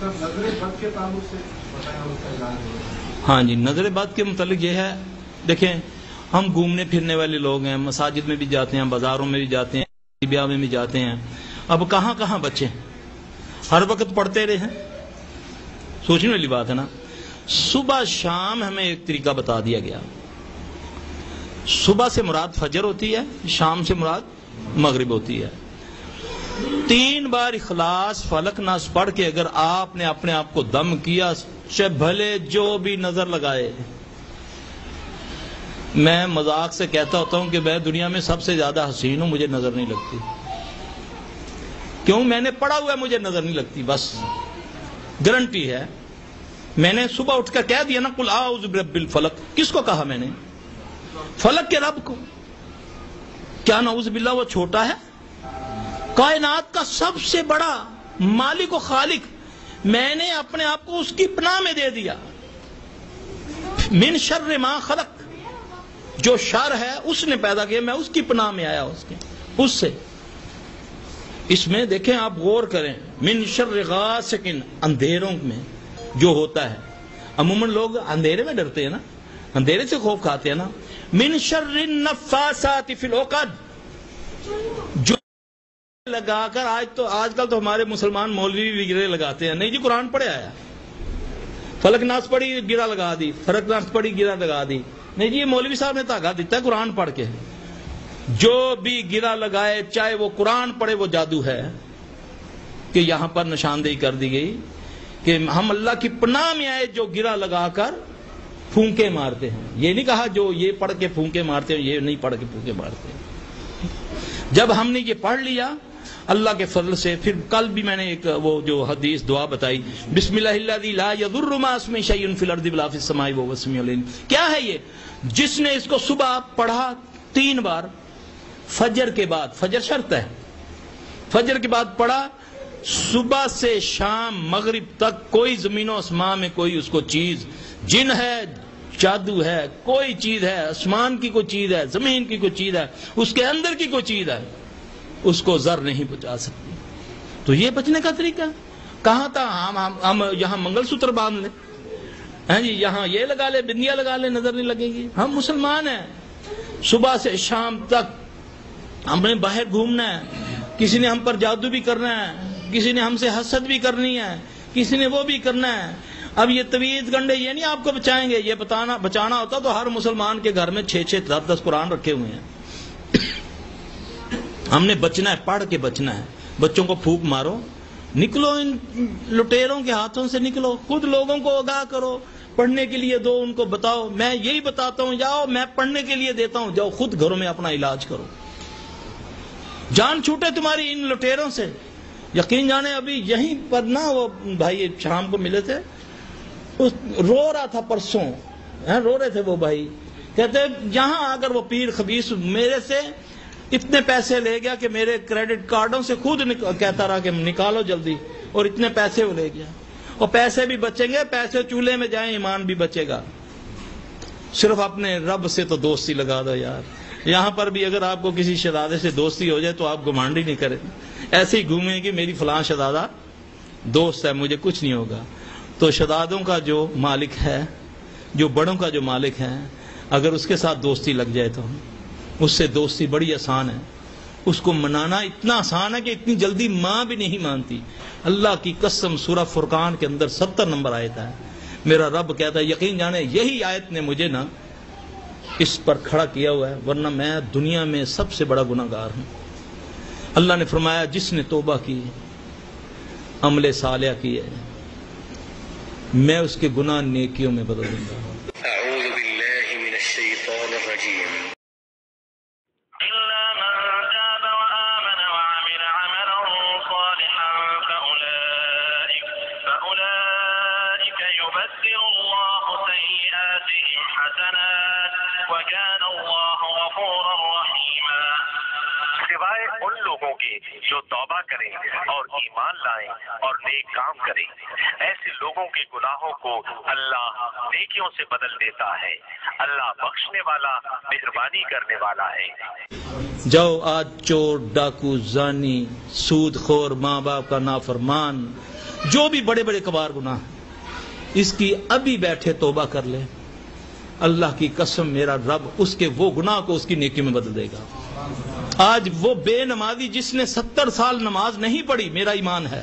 نظر بد کے تعلق سے ہاں جی، نظر بد کے متعلق یہ ہے، دیکھیں ہم گھومنے پھرنے والے لوگ ہیں، مساجد میں بھی جاتے ہیں، بازاروں میں بھی جاتے ہیں، بیاہ میں بھی جاتے ہیں، اب کہاں کہاں بچے ہر وقت پڑھتے رہے ہیں؟ سوچنے والی بات ہے نا۔ صبح شام ہمیں ایک طریقہ بتا دیا گیا، صبح سے مراد فجر ہوتی ہے، شام سے مراد مغرب ہوتی ہے۔ 3 بار اخلاص فلق ناس پڑھ کے اگر آپ نے اپنے آپ کو دم کیا، چاہے بھلے جو بھی نظر لگائے، میں مذاق سے کہتا ہوتا ہوں کہ میں دنیا میں سب سے زیادہ حسین ہوں، مجھے نظر نہیں لگتی، کیوں؟ میں نے پڑھا ہوا ہے، مجھے نظر نہیں لگتی، بس گارنٹی ہے۔ میں نے صبح اٹھ کر کہہ دیا نا قل اعوذ برب الفلق، کس کو کہا میں نے؟ فلق کے رب کو۔ کیا نعوذ باللہ وہ چھوٹا ہے؟ کائنات کا سب سے بڑا مالک و خالق، میں نے اپنے آپ کو اس کی پناہ میں دے دیا۔ من شر ما خلق، جو شر ہے اس نے پیدا کیا، میں اس کی پناہ میں آیا، اس سے۔ اس میں دیکھیں آپ غور کریں، من شر غاسق، اندھیروں میں جو ہوتا ہے، عموماً لوگ اندھیرے میں ڈرتے ہیں نا، اندھیرے سے خوف کھاتے ہیں نا۔ من شر النفاثات فی العقد، جو لگا کر آج کل تو ہمارے مسلمان مولوی بھی گرے لگاتے ہیں، نہیں جی قرآن پڑھے آیا، فلق ناس پڑھی گرا لگا دی، فرق ناس پڑھی گرا لگا دی، نہیں جی یہ مولوی صاحب نے دھاگا دیتا ہے قرآن پڑھ کے۔ جو بھی گرا لگائے چاہے وہ قرآن پڑھے وہ جادو ہے، کہ یہاں پر نشاندہی کر دی گئی کہ ہم اللہ کی پناہ میں آئے جو گرا لگا کر پھونکے مارتے ہیں۔ یہ نہیں کہا جو یہ پڑھ کے پھونکے مارتے ہیں، یہ نہیں پڑھ کے پھونکے مارتے ہیں۔ جب ہم نے یہ پڑھ لیا اللہ کے فضل سے، پھر کل بھی میں نے ایک وہ جو حدیث دعا بتائی، بسم اللہ الذی لا یضر مع اسمہ شیء فی الارض ولا فی السماء وهو السمیع العلیم۔ کیا ہے یہ؟ جس نے اس کو صبح پڑھا 3 بار، فجر کے بعد، فجر شرط ہے، فجر کے بعد پڑھا، صبح سے شام مغرب تک کوئی زمین و آسمان میں کوئی اس کو چیز، جن ہے، جادو ہے، کوئی چیز ہے، آسمان کی کوئی چیز ہے، زمین کی کوئی چیز ہے، اس کے اندر کی کوئی چیز ہے، اس کو زر نہیں بچا سکتی۔ تو یہ بچنے کا طریقہ کہاں تھا؟ ہم یہاں منگل سوتر باندھ لیں، ہیں جی یہاں یہ لگا لے، بندیاں لگا لے، نظر نہیں لگے گی۔ ہم مسلمان ہیں، صبح سے شام تک ہم نے باہر گھومنا ہے، کسی نے ہم پر جادو بھی کرنا ہے، کسی نے ہم سے حسد بھی کرنی ہے، کسی نے وہ بھی کرنا ہے۔ اب یہ طویز گنڈے یہ نہیں آپ کو بچائیں گے، یہ بچانا ہوتا تو ہر مسلمان کے گھر میں 6 10 قرآن رکھے ہوئے ہیں۔ ہم نے بچنا ہے، پڑھ کے بچنا ہے۔ بچوں کو پھونک مارو، نکلو ان لٹیروں کے ہاتھوں سے، نکلو، خود لوگوں کو آگاہ کرو، پڑھنے کے لیے دو، ان کو بتاؤ، میں یہی بتاتا ہوں، جاؤ میں پڑھنے کے لیے دیتا ہوں، جاؤ خود گھروں میں اپنا علاج کرو، جان چھوٹے تمہاری ان لٹیروں سے۔ یقین جانے ابھی یہیں پر نا وہ بھائی شام کو ملے تھے، رو رہا تھا پرسوں، رو رہے تھے وہ بھائی، کہتے یہاں اگر وہ پیر خبیث میرے سے اتنے پیسے لے گیا کہ میرے کریڈٹ کارڈوں سے خود کہتا رہا کہ نکالو جلدی، اور اتنے پیسے وہ لے گیا، اور پیسے بھی بچیں گے، پیسے چولہے میں جائیں ایمان بھی بچے گا۔ صرف اپنے رب سے تو دوستی لگا دو یار۔ یہاں پر بھی اگر آپ کو کسی شہزادے سے دوستی ہو جائے تو آپ گھمانڈ ہی نہیں کریں، ایسے ہی گھومیں کہ میری فلاں شہزادہ دوست ہے، مجھے کچھ نہیں ہوگا۔ تو شہزادوں کا جو مالک ہے، جو بڑوں کا جو مالک ہے، اگر اس کے ساتھ دوستی لگ جائے تو اس سے دوستی بڑی آسان ہے، اس کو منانا اتنا آسان ہے کہ اتنی جلدی ماں بھی نہیں مانتی۔ اللہ کی قسم سورہ فرقان کے اندر 70 نمبر آیت ہے، میرا رب کہتا ہے، یقین جانے یہی آیت نے مجھے نا اس پر کھڑا کیا ہوا ہے، ورنہ میں دنیا میں سب سے بڑا گناہ گار ہوں۔ اللہ نے فرمایا جس نے توبہ کی، عمل صالح کیے، میں اس کے گناہ نیکیوں میں بدل دوں گا۔ اعوذ باللہ من الشیطان الرجیم۔ سوائے ان لوگوں کے جو توبہ کریں اور ایمان لائیں اور نیک کام کریں، ایسے لوگوں کے گناہوں کو اللہ نیکیوں سے بدل دیتا ہے۔ اللہ بخشنے والا، مہربانی کرنے والا ہے۔ جاؤ آج چور، ڈاکو، زانی، سود خور، ماں باپ کا نافرمان، جو بھی بڑے بڑے کبار گناہ اس کی ابھی بیٹھے توبہ کر لے، اللہ کی قسم میرا رب اس کے وہ گناہ کو اس کی نیکی میں بدل دے گا۔ آج وہ بے نمازی جس نے 70 سال نماز نہیں پڑھی، میرا ایمان ہے،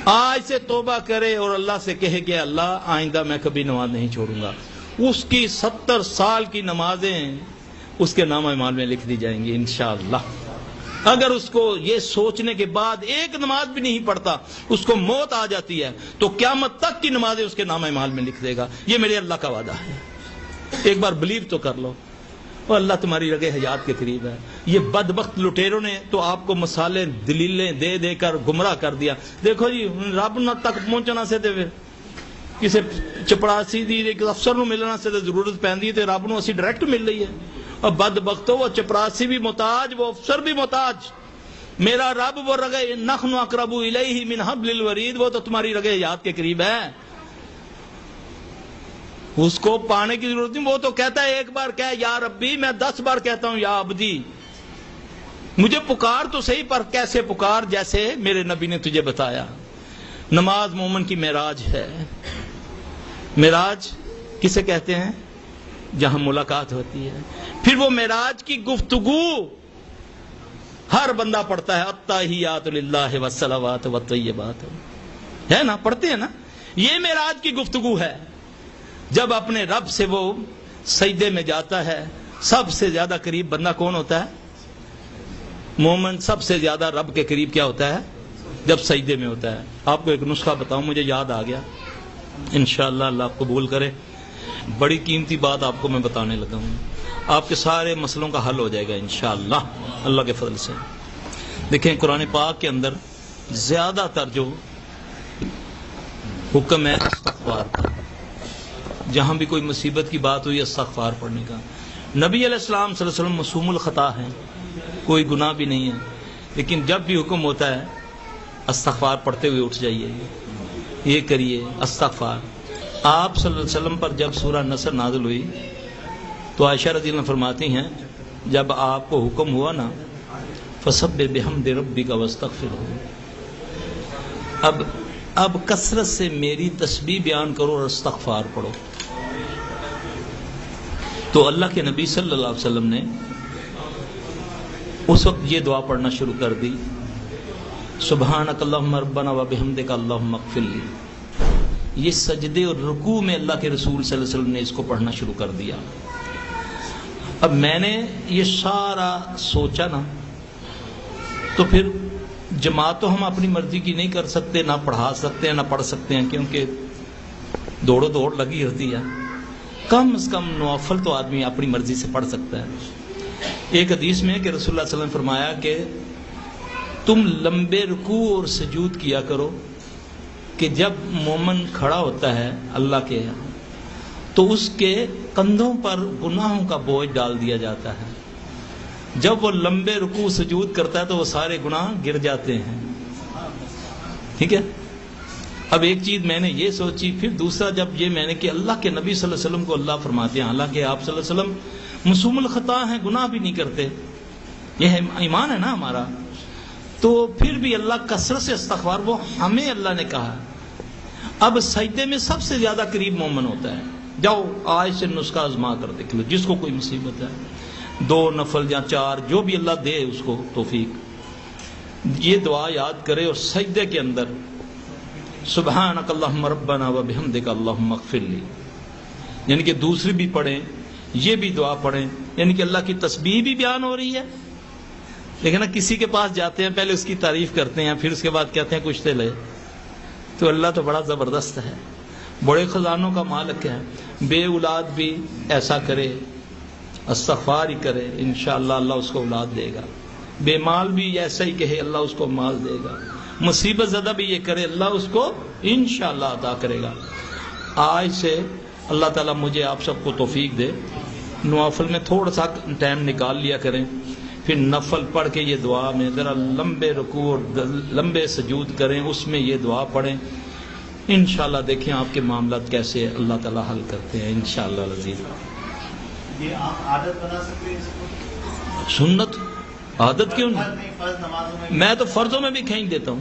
آج سے توبہ کرے اور اللہ سے کہے کہ اللہ آئندہ میں کبھی نماز نہیں چھوڑوں گا، اس کی 70 سال کی نمازیں اس کے نامہ اعمال میں لکھ دی جائیں گی انشاءاللہ۔ اگر اس کو یہ سوچنے کے بعد ایک نماز بھی نہیں پڑھتا، اس کو موت آ جاتی ہے، تو قیامت تک کی نمازیں اس کے نامہ اعمال میں لکھ دے گا۔ یہ میرے اللہ کا وعدہ ہے، ایک بار بلیو تو کر لو، اور اللہ تمہاری رگے حیات کے قریب ہے۔ یہ بدبخت لٹیروں نے تو آپ کو مسالے دلیلیں دے دے کر گمراہ کر دیا۔ دیکھو جی رب نہ تک پہنچنا سے تے کسی چپڑاسی دی ایک افسر نو ملنا سے ضرورت پیندی ہے تے رب نو اسی ڈائریکٹ مل رہی ہے۔ اور بدبختو وہ چپڑاسی بھی محتاج، وہ افسر بھی محتاج، میرا رب وہ رگے نحن اقرب الیہ من حبل الورید، وہ تو تمہاری رگے حیات کے قریب ہے، اس کو پانے کی ضرورت نہیں۔ وہ تو کہتا ہے ایک بار کہہ یا ربی، میں 10 بار کہتا ہوں یا عبدی، مجھے پکار تو صحیح، پر کیسے پکار؟ جیسے میرے نبی نے تجھے بتایا۔ نماز مومن کی معراج ہے۔ معراج کسے کہتے ہیں؟ جہاں ملاقات ہوتی ہے۔ پھر وہ معراج کی گفتگو ہر بندہ پڑھتا ہے، التحیات للہ والصلوات والطیبات، ہے نا، پڑھتے ہیں نا۔ یہ معراج کی گفتگو ہے، جب اپنے رب سے وہ سجدے میں جاتا ہے۔ سب سے زیادہ قریب بندہ کون ہوتا ہے؟ مومن سب سے زیادہ رب کے قریب کیا ہوتا ہے؟ جب سجدے میں ہوتا ہے۔ آپ کو ایک نسخہ بتاؤں، مجھے یاد آ گیا، انشاءاللہ اللہ آپ قبول کرے، بڑی قیمتی بات آپ کو میں بتانے لگا ہوں، آپ کے سارے مسئلوں کا حل ہو جائے گا انشاءاللہ اللہ کے فضل سے۔ دیکھیں قرآن پاک کے اندر زیادہ تر جو حکم ہے استغفار کا، جہاں بھی کوئی مصیبت کی بات ہوئی استغفار پڑھنے کا۔ نبی علیہ السلام صلی اللہ علیہ وسلم معصوم الخطا ہیں، کوئی گناہ بھی نہیں ہے، لیکن جب بھی حکم ہوتا ہے استغفار پڑھتے ہوئے اٹھ جائیے، یہ کریے استغفار۔ آپ صلی اللہ علیہ وسلم پر جب سورہ نصر نازل ہوئی تو عائشہ رضی اللہ عنہا فرماتی ہیں جب آپ کو حکم ہوا نا فسبح بحمد ربک واستغفرہ، اب کثرت سے میری تسبیح بیان کرو اور استغفار پڑھو، تو اللہ کے نبی صلی اللہ علیہ وسلم نے اس وقت یہ دعا پڑھنا شروع کر دی، سبحانک اللہم ربنا وبحمدک اللہم اغفر لی۔ یہ سجدے اور رکوع میں اللہ کے رسول صلی اللہ علیہ وسلم نے اس کو پڑھنا شروع کر دیا۔ اب میں نے یہ سارا سوچا نا، تو پھر جماعت تو ہم اپنی مرضی کی نہیں کر سکتے، نہ پڑھا سکتے ہیں نہ پڑھ سکتے ہیں، کیونکہ دوڑو دوڑ لگی ہوتی ہے۔ کم از کم نوافل تو آدمی اپنی مرضی سے پڑھ سکتا ہے۔ ایک حدیث میں کہ رسول اللہ صلی اللہ علیہ وسلم نے فرمایا کہ تم لمبے رکوع اور سجود کیا کرو کہ جب مومن کھڑا ہوتا ہے اللہ کے تو اس کے کندھوں پر گناہوں کا بوجھ ڈال دیا جاتا ہے، جب وہ لمبے رکوع سجود کرتا ہے تو وہ سارے گناہ گر جاتے ہیں، ٹھیک ہے۔ اب ایک چیز میں نے یہ سوچی، پھر دوسرا جب یہ میں نے کہ اللہ کے نبی صلی اللہ علیہ وسلم کو اللہ فرماتے ہیں، حالانکہ آپ صلی اللہ علیہ وسلم معصوم الخطا ہیں، گناہ بھی نہیں کرتے، یہ ایمان ہے نا ہمارا، تو پھر بھی اللہ کثرت سے استغفار، وہ ہمیں اللہ نے کہا۔ اب سجدے میں سب سے زیادہ قریب مومن ہوتا ہے، جاؤ آج سے نسخہ آزما کر دیکھ لو، جس کو کوئی مصیبت ہے 2 نفل یا 4 جو بھی اللہ دے اس کو توفیق، یہ دعا یاد کرے اور سجدے کے اندر سبحانک اللہم ربنا وبحمدک اللہم اغفر لی، یعنی کہ دوسری بھی پڑھیں، یہ بھی دعا پڑھیں، یعنی کہ اللہ کی تسبیح بھی بیان ہو رہی ہے۔ لیکن نا کسی کے پاس جاتے ہیں پہلے اس کی تعریف کرتے ہیں، پھر اس کے بعد کہتے ہیں کچھ لے، تو اللہ تو بڑا زبردست ہے، بڑے خزانوں کا مالک ہے۔ بے اولاد بھی ایسا کرے، استغفار ہی کرے، انشاءاللہ اللہ اس کو اولاد دے گا۔ بے مال بھی ایسا ہی کہے، اللہ اس کو مال دے گا۔ مصیبت زدہ بھی یہ کرے، اللہ اس کو انشاءاللہ عطا کرے گا۔ آج سے اللہ تعالیٰ مجھے آپ سب کو توفیق دے، نوافل میں تھوڑا سا ٹائم نکال لیا کریں، پھر نفل پڑھ کے یہ دعا میں ذرا لمبے رکوع اور لمبے سجود کریں، اس میں یہ دعا پڑھیں، انشاءاللہ دیکھیں آپ کے معاملات کیسے اللہ تعالیٰ حل کرتے ہیں انشاءاللہ العزیز۔ یہ آپ عادت بنا سکتے ہیں اس کو؟ سنت عادت کیوں نہیں؟ میں تو فرضوں میں بھی کھینچ دیتا ہوں،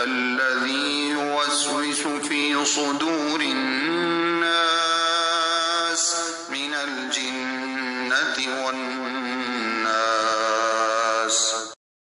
الذي يوسوس في صدور الناس من الجنة والناس